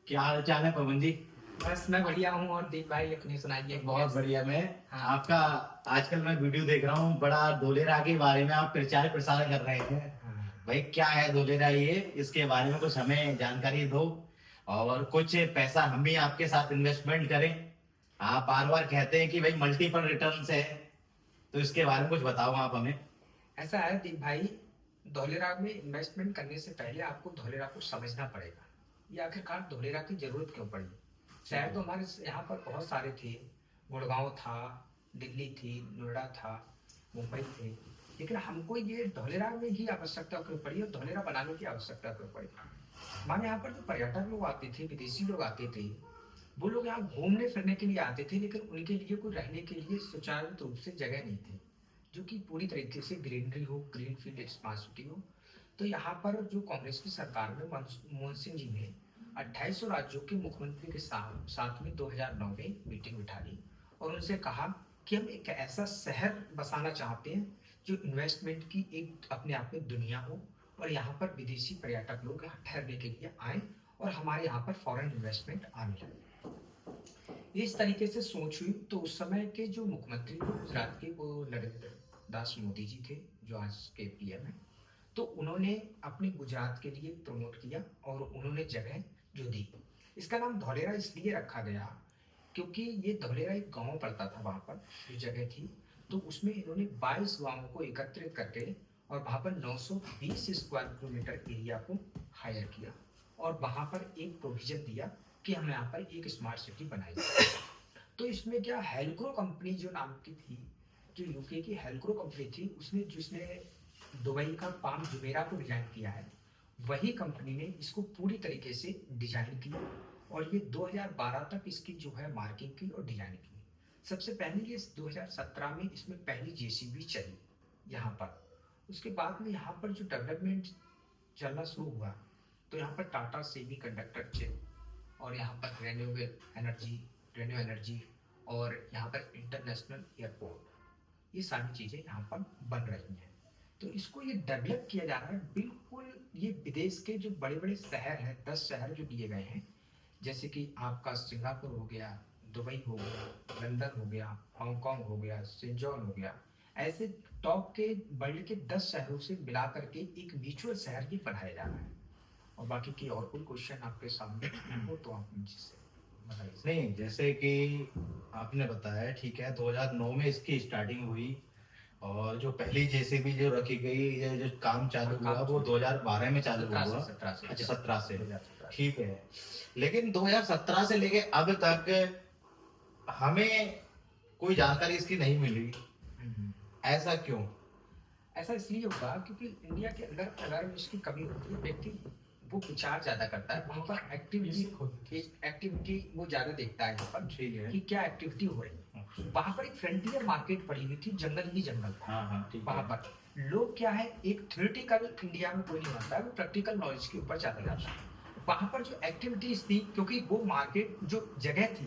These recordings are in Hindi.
क्या हाल चाल है पवन जी? बस मैं बढ़िया हूँ। और दीप भाई अपनी सुनाइए। बहुत बढ़िया। मैं हाँ। आपका आजकल मैं वीडियो देख रहा हूँ, बड़ा धोलेरा के बारे में आप प्रचार प्रसार कर रहे हैं। हाँ। भाई क्या है धोलेरा ये, इसके बारे में कुछ हमें जानकारी दो और कुछ पैसा हम भी आपके साथ इन्वेस्टमेंट करें। आप बार बार कहते हैं कि भाई मल्टीपल रिटर्न्स है, तो इसके बारे में कुछ बताओ आप हमें। ऐसा है दीप भाई, धोलेरा में इन्वेस्टमेंट करने से पहले आपको धोलेरा को समझना पड़ेगा। ये आखिरकार धोलेरा की जरूरत क्यों पड़ी। शहर तो हमारे यहाँ पर बहुत सारे थे। गुड़गांव था, दिल्ली थी, नोएडा था, मुंबई थे। लेकिन हमको ये धोलेरा में ही आवश्यकता क्यों पड़ी और धोलेरा बनाने की आवश्यकता क्यों पड़ी। हमारे यहाँ पर जो पर्यटक लोग आते थे, विदेशी लोग आते थे, वो लोग यहाँ घूमने फिरने के लिए आते थे, लेकिन उनके लिए कोई रहने के लिए सुचारू रूप से जगह नहीं थी जो कि पूरी तरीके से ग्रीनरी हो, ग्रीन फील्ड स्मार्ट सिटी हो। तो यहाँ पर जो कांग्रेस की सरकार में मनमोहन सिंह जी ने 2800 राज्यों के मुख्यमंत्री के साथ में 2009 में मीटिंग बिठा ली और उनसे कहा कि हम एक ऐसा शहर बसाना चाहते हैं जो इन्वेस्टमेंट की एक अपने आप में दुनिया हो और यहाँ पर विदेशी पर्यटक लोग यहाँ ठहरने के लिए आए और हमारे यहाँ पर फॉरेन इन्वेस्टमेंट आने लगे। इस तरीके से सोच हुई। तो उस समय के जो मुख्यमंत्री थे गुजरात के, वो नरेंद्र दास मोदी जी थे, जो आज के पीएम है। तो उन्होंने अपने गुजरात के लिए प्रमोट किया और उन्होंने जगह जो दी, इसका नाम धौलेरा इसलिए रखा गया क्योंकि ये धौलेरा एक गांव पड़ता था। वहां पर जो जगह थी, तो उसमें इन्होंने 22 गांवों को एकत्रित करके और वहां पर 920 स्क्वायर किलोमीटर एरिया को हायर किया और वहां पर एक प्रोविजन दिया कि हम यहाँ पर एक स्मार्ट सिटी बनाएंगे। तो इसमें क्या, हेल्क्रो कंपनी जो नाम की थी, जो यूके की हेल्क्रो कंपनी थी, उसने जिसने दुबई का पाम जुमेरा को डिजाइन किया है, वही कंपनी ने इसको पूरी तरीके से डिजाइन किया और ये 2012 तक इसकी जो है मार्किंग की और डिजाइन की। सबसे पहले ये 2017 में इसमें पहली जेसीबी चली यहाँ पर। उसके बाद में यहाँ पर जो डेवलपमेंट चलना शुरू हुआ, तो यहाँ पर टाटा सेमी कंडक्टर चिप और यहाँ पर रेन्यू एनर्जी और यहाँ पर इंटरनेशनल एयरपोर्ट, ये सारी चीज़ें यहाँ पर बन रही हैं। तो इसको ये डेवलप किया जा रहा है बिल्कुल। ये विदेश के जो बड़े बड़े शहर हैं, 10 शहर जो दिए गए हैं, जैसे कि आपका सिंगापुर हो गया, दुबई हो गया, लंदन हो गया, हांगकांग हो गया, सिंजौन हो गया, ऐसे टॉप के वर्ल्ड के 10 शहरों से मिला करके एक म्यूचुअल शहर ही बनाया जा रहा है। और बाकी की और कोई क्वेश्चन आपके सामने हो तो आप मुझसे बताइए। नहीं, जैसे कि आपने बताया ठीक है, 2009 में इसकी स्टार्टिंग हुई और जो पहली जेसीबी जो रखी गई, ये जो काम चालू हुआ वो 2012 में चालू हुआ। 17 से। अच्छा 17 से, 2017 ठीक है। लेकिन 2017 से लेके अब तक हमें कोई जानकारी इसकी नहीं मिली, ऐसा क्यों? ऐसा इसलिए होगा क्योंकि इंडिया के अंदर अगर इसकी कमी होती है, व्यक्ति वो विचार ज्यादा करता है, वहाँ पर एक्टिविटी वो ज्यादा देखता है यहाँ पर, ठीक है कि क्या एक्टिविटी हो रही है। वहाँ पर एक फ्रंटियर मार्केट पड़ी हुई थी, जंगल ही जंगल था। हाँ हाँ ठीक वहाँ है। पर लोग क्या है, एक थ्योरेटिकल इंडिया में कोई नहीं बनता है, वो प्रैक्टिकल नॉलेज के ऊपर ज्यादा जाता है। वहाँ पर जो एक्टिविटीज थी, क्योंकि वो मार्केट जो जगह थी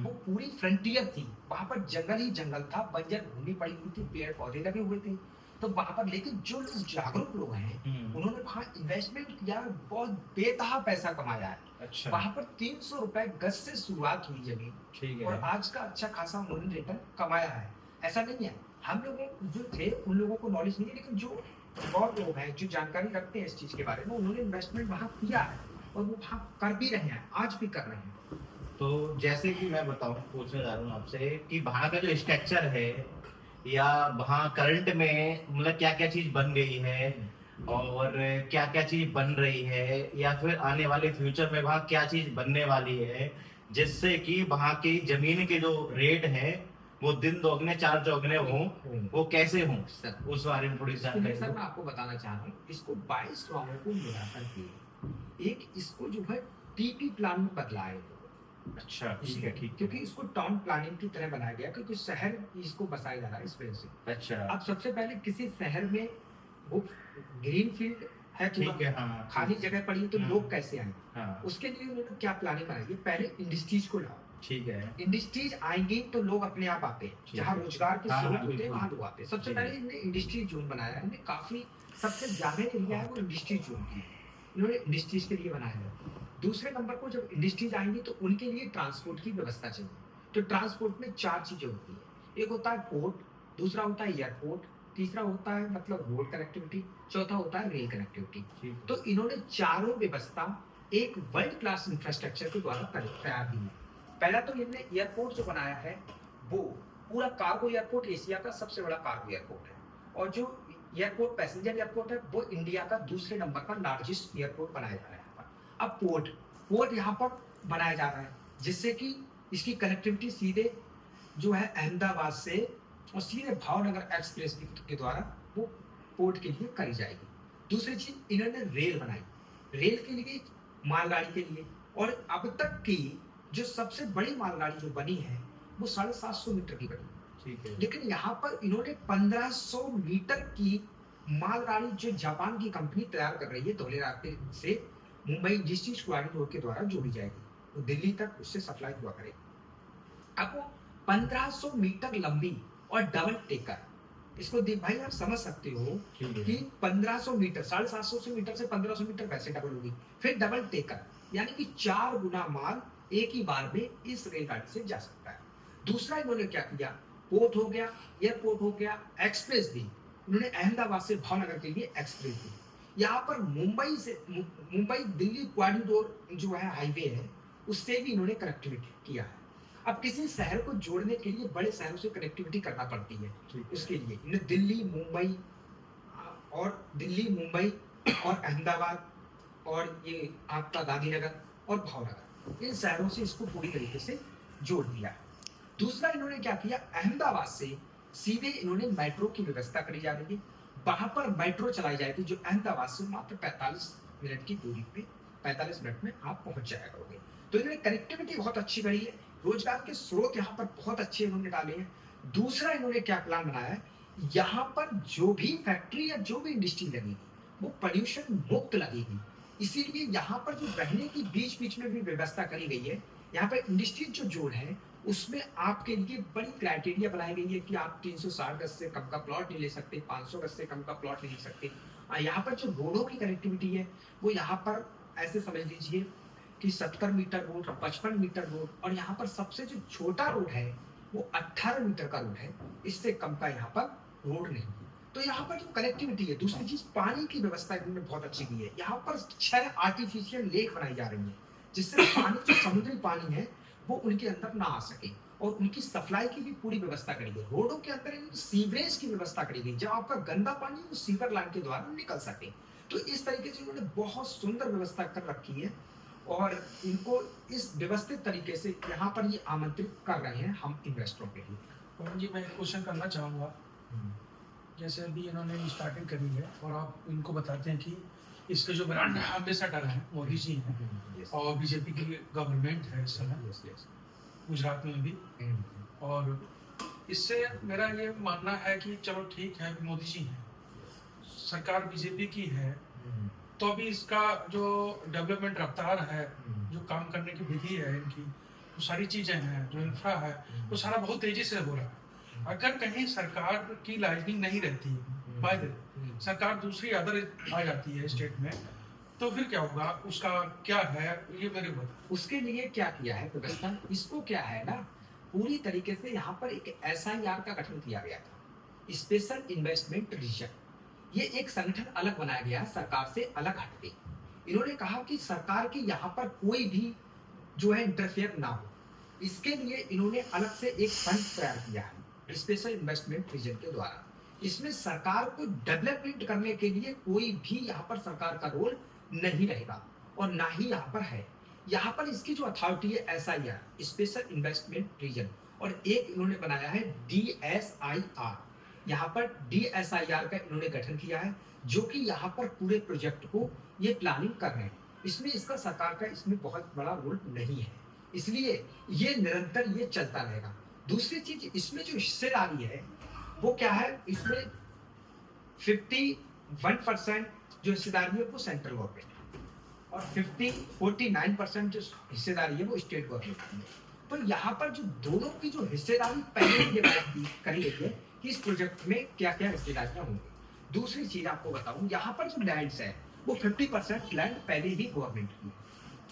वो पूरी फ्रंटियर थी, वहाँ पर जंगल ही जंगल था, बंजर भूमि पड़ी हुई थी, पेड़ पौधे लगे हुए थे। तो वहाँ पर लेकिन जो लोग जागरूक लोग हैं, उन्होंने वहाँ इन्वेस्टमेंट किया, बहुत बेतहा पैसा कमाया है। अच्छा वहाँ पर 300 रुपए गज से शुरुआत हुई जमीन, ठीक और है। आज का अच्छा खासा उन्होंने रिटर्न कमाया है। ऐसा नहीं है हम लोगों जो थे उन लोगों को नॉलेज नहीं है, लेकिन जो बहुत लोग हैं जो जानकारी रखते हैं इस चीज के बारे में, उन्होंने इन्वेस्टमेंट वहाँ किया है और वो वहाँ कर भी रहे हैं, आज भी कर रहे हैं। तो जैसे कि मैं बताऊं, पूछने जा रहा हूँ आपसे कि वहाँ का जो स्ट्रक्चर है या वहाँ करंट में मतलब क्या क्या चीज बन गई है और क्या क्या चीज बन रही है, या फिर आने वाले फ्यूचर में वहाँ क्या चीज बनने वाली है, जिससे कि वहाँ की जमीन के जो रेट है वो दिन दोगुने चार चौगुने हों, वो कैसे हों, उस बारे में थोड़ी जानकारी सर दो। मैं आपको बताना चाह रहा हूँ, इसको 22 गांवों को मिलाकर के एक इसको जो है टीपी प्लान में बदला है। अच्छा ठीक है, ठीक है। क्योंकि इसको टाउन प्लानिंग की तरह बनाया गया, क्योंकि शहर इसको बसाया जा रहा है इस वजह से। अच्छा अब सबसे पहले किसी शहर में वो ग्रीन फील्ड है, ठीक है, हाँ खाली जगह पड़ी है, तो लोग कैसे आएंगे? हाँ उसके लिए उन्होंने क्या प्लानिंग बनाई है, पहले इंडस्ट्रीज को लाओ। ठीक है। इंडस्ट्रीज आएंगी तो लोग अपने आप आते हैं, ठीक जहाँ है। रोजगार के हाँ, स्रोत हाँ, होते हैं बिल्कुल। वहां लोग आते हैं। सबसे ठीक पहले है। इन्होंने इंडस्ट्री जोन बनाया है, इन्हें काफी सबसे ज्यादा एरिया है वो इंडस्ट्री जोन की, इन्होंने इंडस्ट्रीज के लिए बनाया है। दूसरे नंबर को जब इंडस्ट्रीज आएंगी तो उनके लिए ट्रांसपोर्ट की व्यवस्था चाहिए। तो ट्रांसपोर्ट में 4 चीजें होती है। एक होता है पोर्ट, दूसरा होता है एयरपोर्ट, तीसरा होता है मतलब रोड कनेक्टिविटी, चौथा होता है रेल कनेक्टिविटी। ठीक है। तो इन्होंने चारों व्यवस्था एक वर्ल्ड क्लास इंफ्रास्ट्रक्चर के द्वारा तैयार की है। पहला तो इन्होंने एयरपोर्ट जो बनाया है वो पूरा कार्गो एयरपोर्ट एशिया का सबसे बड़ा कार्गो एयरपोर्ट है, और जो एयरपोर्ट पैसेंजर एयरपोर्ट है वो इंडिया का दूसरे नंबर का लार्जेस्ट एयरपोर्ट बनाया जा रहा है यहाँ पर। अब पोर्ट यहाँ पर बनाया जा रहा है जिससे कि इसकी कनेक्टिविटी सीधे जो है अहमदाबाद से और सीधे भावनगर एक्सप्रेस के द्वारा वो पोर्ट के लिए करी जाएगी। दूसरी चीज इन्होंने रेल बनाई, रेल के लिए, मालगाड़ी के लिए, और अब तक की जो सबसे बड़ी मालगाड़ी जो बनी है वो 750 मीटर की बनी। ठीक है। लेकिन यहाँ पर इन्होंने 1500 मीटर की मालगाड़ी जो जापान की कंपनी तैयार कर रही है धौले रास्ते से मुंबई डिस्ट्रिक्ट कॉरिडोर के द्वारा जोड़ी जाएगी, तो दिल्ली तक उससे सप्लाई हुआ करेगी। अब वो 1500 मीटर लंबी और डबल टेकर, इसको भाई आप समझ सकते हो कि 1500 मीटर, 750 मीटर से 1500 मीटर वैसे डबल होगी, फिर डबल टेकर यानी कि 4 गुना माल एक ही बार में इस रेलगाड़ी से जा सकता है। दूसरा इन्होंने क्या किया, पोर्ट हो गया, एयरपोर्ट हो गया, एक्सप्रेस दी इन्होंने अहमदाबाद से भावनगर के लिए एक्सप्रेस दी। यहाँ पर मुंबई दिल्ली कॉरिडोर जो है हाईवे है उससे भी इन्होंने कनेक्टिविटी किया है। अब किसी शहर को जोड़ने के लिए बड़े शहरों से कनेक्टिविटी करना पड़ती है, उसके लिए इन्हें दिल्ली मुंबई और अहमदाबाद और ये आपका गांधीनगर और भावनगर, इन शहरों से इसको पूरी तरीके से जोड़ दिया। दूसरा इन्होंने क्या किया, अहमदाबाद से सीधे इन्होंने मेट्रो की व्यवस्था करी जा रही है, वहां पर मेट्रो चलाई जाएगी जो अहमदाबाद से मात्र 45 मिनट की दूरी पे 45 मिनट में आप पहुंच जाया करोगे। तो इन्होंने कनेक्टिविटी बहुत अच्छी करी है, रोजगार के स्रोत यहाँ पर बहुत अच्छे इन्होंने डाले हैं। दूसरा इन्होंने क्या प्लान बनाया है, यहाँ पर जो भी फैक्ट्री या जो भी इंडस्ट्री लगेगी वो पोल्यूशन मुक्त लगेगी, इसीलिए यहाँ पर जो रहने की बीच बीच में भी व्यवस्था करी गई है। यहाँ पर इंडस्ट्री जो जोन है उसमें आपके लिए बड़ी क्राइटेरिया बनाई गई है कि आप 360 गज से कम का प्लॉट नहीं ले सकते, 500 गज से कम का प्लॉट नहीं ले सकते। यहाँ पर जो रोडों की कनेक्टिविटी है वो यहाँ पर ऐसे समझ लीजिए कि 70 मीटर रोड, 55 मीटर रोड, और यहाँ पर सबसे जो छोटा रोड है वो 18 मीटर का रोड है, इससे कम का यहाँ पर रोड नहीं। तो यहाँ पर जो कनेक्टिविटी है, दूसरी चीज पानी की व्यवस्था इन्होंने बहुत अच्छी की है। यहाँ पर 6 आर्टिफिशियल लेक बनाई जा रही है जिससे पानी जो समुद्री पानी है वो उनके अंदर ना आ सके, और उनकी सप्लाई की भी पूरी व्यवस्था करी गई। रोडों के अंदर सीवरेज की व्यवस्था करी गई, जब आपका गंदा पानी वो सीवर लाइन के द्वारा निकल सके। तो इस तरीके से उन्होंने बहुत सुंदर व्यवस्था कर रखी है, और इनको इस व्यवस्थित तरीके से यहाँ पर ये आमंत्रित कर रहे हैं हम इन्वेस्टरों के लिए। पवन जी, मैं एक क्वेश्चन करना चाहूँगा। जैसे अभी इन्होंने स्टार्टिंग करी है और आप इनको बताते हैं कि इसके जो ब्रांड एम्बेसडर हैं मोदी जी हैं और बीजेपी की गवर्नमेंट है इस समय गुजरात में भी, और इससे मेरा ये मानना है कि चलो ठीक है मोदी जी हैं, सरकार बीजेपी की है, तो अभी इसका जो डेवलपमेंट रफ्तार है, जो काम करने की विधि है इनकी, वो सारी चीज़ें हैं, जो इंफ्रा है वो सारा बहुत तेज़ी से हो रहा है। अगर कहीं सरकार की लाइटनिंग नहीं रहती, बाय द सरकार दूसरी अदर आ जाती है स्टेट में, तो फिर क्या होगा, उसका क्या है ये मेरे को बता। उसके लिए क्या किया है व्यवस्था, इसको क्या है ना, पूरी तरीके से यहाँ पर एक SIR का गठन किया गया था, स्पेशल इन्वेस्टमेंट रीजन। ये एक संगठन अलग बनाया गया सरकार से अलग हटके। इन्होंने कहा कि सरकार की यहाँ पर कोई भी जो है इंटरफेयर ना हो, इसके लिए इन्होंने अलग से एक फंड तैयार किया है स्पेशल इन्वेस्टमेंट रीजन के द्वारा। इसमें सरकार को डेवलपमेंट करने के लिए कोई भी यहाँ पर सरकार का रोल नहीं रहेगा, और ना ही यहाँ पर है। यहाँ पर इसकी जो अथॉरिटी है SIR स्पेशल इन्वेस्टमेंट रीजन, और एक इन्होंने बनाया है DSIR। यहाँ पर DSIR का इन्होंने गठन किया है, जो कि यहाँ पर पूरे प्रोजेक्ट को ये प्लानिंग कर रहे हैं। इसमें इसका सरकार का इसमें बहुत बड़ा रोल नहीं है, इसलिए ये निरंतर ये चलता रहेगा। दूसरी चीज, इसमें जो हिस्सेदारी है वो क्या है, इसमें 51% जो हिस्सेदारी है वो सेंट्रल गवर्नमेंट और 49% जो हिस्सेदारी है वो स्टेट गवर्नमेंट की है। तो यहाँ पर जो दोनों की जो हिस्सेदारी पहले ही डिवाइड करी गई है कि इस प्रोजेक्ट में क्या क्या हिस्सेदारियां होंगी। दूसरी चीज आपको बताऊं, यहाँ पर जो लैंड्स है वो 50% लैंड पहले ही गवर्नमेंट की है,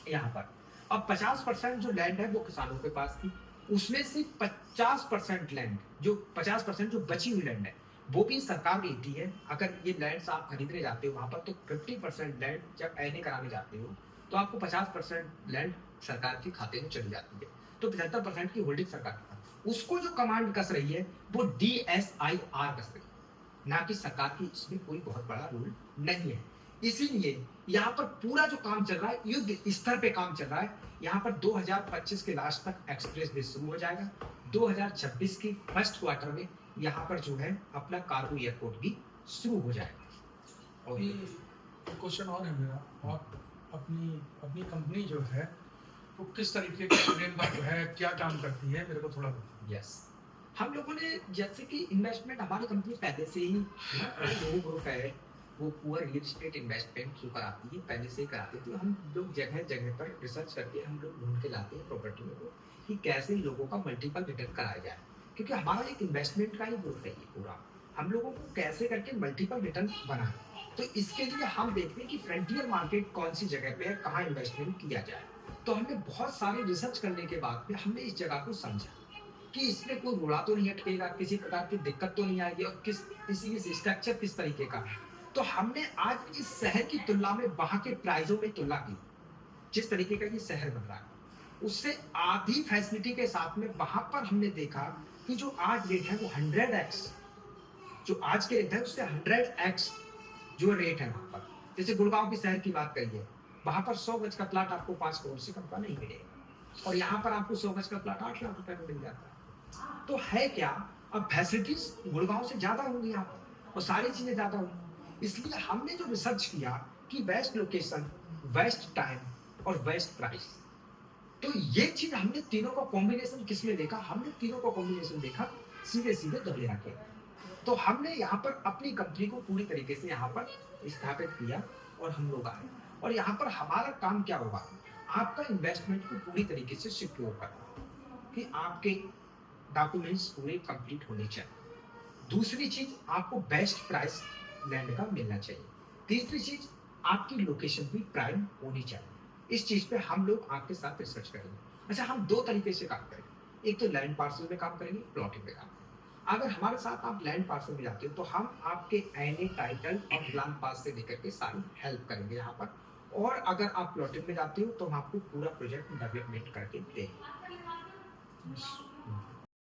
यहाँ पर। अब 50% जो लैंड है वो किसानों के पास थी, उसमें से 50% लैंड, जो 50% जो बची हुई लैंड है वो भी सरकार लेती है। अगर ये लैंड आप खरीदने जाते हो वहां पर, तो 50% लैंड जब एने कराने जाते हो तो आपको 50% लैंड सरकार के खाते में चली जाती है, तो 75% की होल्डिंग सरकार के पास। उसको जो कमांड कस रही है वो DSIR कस रही है, ना कि सरकार की इसमें कोई बहुत बड़ा रोल नहीं है। इसीलिए यहाँ पर पूरा जो काम चल रहा है युद्ध स्तर पे काम चल रहा है। यहाँ पर 2025 के लास्ट तक एक्सप्रेस वे शुरू हो जाएगा, 2026 की फर्स्ट क्वार्टर में यहाँ पर जो है अपना कार्गो एयरपोर्ट भी शुरू हो जाएगा। और अभी एक क्वेश्चन और है मेरा, और अपनी अपनी कंपनी जो है वो किस तरीके का फ्रेमवर्क है, क्या काम करती है, मेरे को थोड़ा बताओ। यस, हम लोगों ने जैसे कि इन्वेस्टमेंट हमारी कंपनी पहले से ही जो ग्रुप है वो पूरा रियल एस्टेट इन्वेस्टमेंट जो कराती है पहले से ही कराती थी। हम लोग जगह जगह पर रिसर्च करके हम लोग ढूंढ के लाते हैं प्रॉपर्टी में को कि कैसे लोगों का मल्टीपल रिटर्न कराया जाए, क्योंकि हमारा एक इन्वेस्टमेंट का ही ग्रुप है ये पूरा। हम लोगों को कैसे करके मल्टीपल रिटर्न बनाए, तो इसके लिए हम देखते हैं कि फ्रंटियर मार्केट कौन सी जगह पे है, कहाँ इन्वेस्टमेंट किया जाए। तो हमने बहुत सारे रिसर्च करने के बाद में हमने इस जगह को समझा कि इसमें कोई रोड़ा तो नहीं अटकेगा, किसी प्रकार की दिक्कत तो नहीं आएगी, और किस इसी स्ट्रक्चर किस तरीके का है। तो हमने आज इस शहर की तुलना में वहां के प्राइसों में तुलना की, जिस तरीके का ये शहर बन रहा है उससे आधी फैसिलिटी के साथ में वहां पर हमने देखा कि जो आज रेट है वो 100x, जो आज के रेट है उससे 100x जो रेट है वहां पर। जैसे गुड़गांव की शहर की बात करिए, वहां पर 100 गज का प्लाट आपको 5 करोड़ से कम का नहीं मिलेगा, और यहाँ पर आपको 100 गज का प्लाट 8 लाख रुपए में मिल जाता है। तो है क्या, अब फैसिलिटीज गुड़गांव से ज्यादा होंगी यहाँ पर, और सारी चीजें ज्यादा होंगी। इसलिए हमने जो रिसर्च किया कि बेस्ट लोकेशन, बेस्ट टाइम और बेस्ट प्राइस, तो ये चीज हमने तीनों का कॉम्बिनेशन किसमें देखा, हमने तीनों का कॉम्बिनेशन देखा सीधे सीधे धोलेरा के। तो हमने यहाँ पर अपनी कंपनी को पूरी तरीके से यहाँ पर स्थापित किया और हम लोग आए, और यहाँ पर हमारा काम क्या होगा, आपका इन्वेस्टमेंट को पूरी तरीके से सिक्योर करना कि आपके डॉक्यूमेंट्स पूरे कंप्लीट होने चाहिए। दूसरी चीज, आपको बेस्ट प्राइस लैंड का मिलना चाहिए। तीसरी चीज, आपकी लोकेशन भी प्राइम होनी चाहिए। इस चीज पे हम लोग आपके साथ रिसर्च करेंगे। अच्छा, हम दो तरीके से काम करेंगे, एक तो लैंड पार्सल में काम करेंगे, प्लॉटिंग में काम करेंगे। अगर हमारे साथ आप लैंड पार्सल में जाते हो तो हम आपके एने टाइटल और प्लान पास से लेकर के सारी हेल्प करेंगे यहाँ पर, और अगर आप प्लॉटिंग में जाते हो तो हम आपको पूरा प्रोजेक्ट डेवलपमेंट करके देंगे।